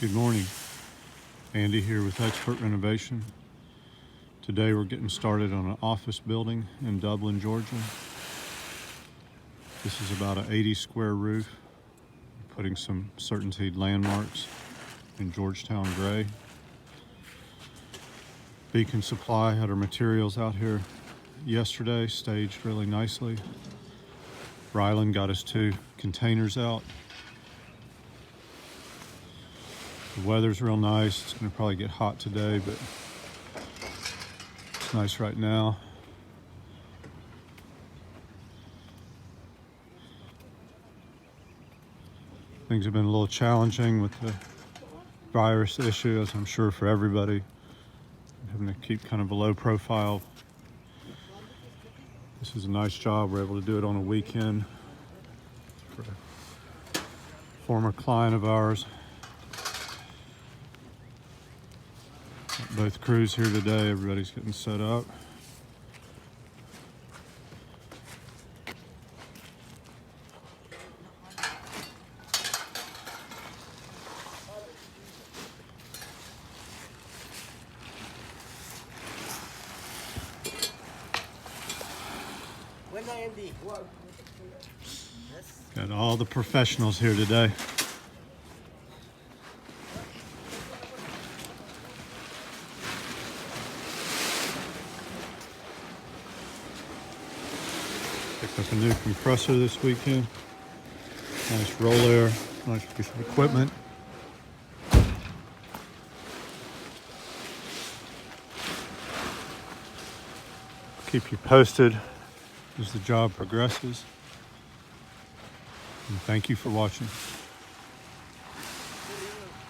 Good morning. Andy here with Expert Renovation. Today we're getting started on an office building in Dublin, Georgia. This is about an 80 square roof. Putting some CertainTeed landmarks in Georgetown gray. Beacon Supply had our materials out here yesterday, staged really nicely. Ryland got us 2 containers out. The weather's real nice. It's going to probably get hot today, but it's nice right now. Things have been a little challenging with the virus issue, as I'm sure for everybody. Having to keep kind of a low profile. This is a nice job. We're able to do it on a weekend for a former client of ours. Both crews here today. Everybody's getting set up. Got all the professionals here today. Picked up a new compressor this weekend. Nice roll air, nice piece of equipment. Keep you posted as the job progresses. And thank you for watching.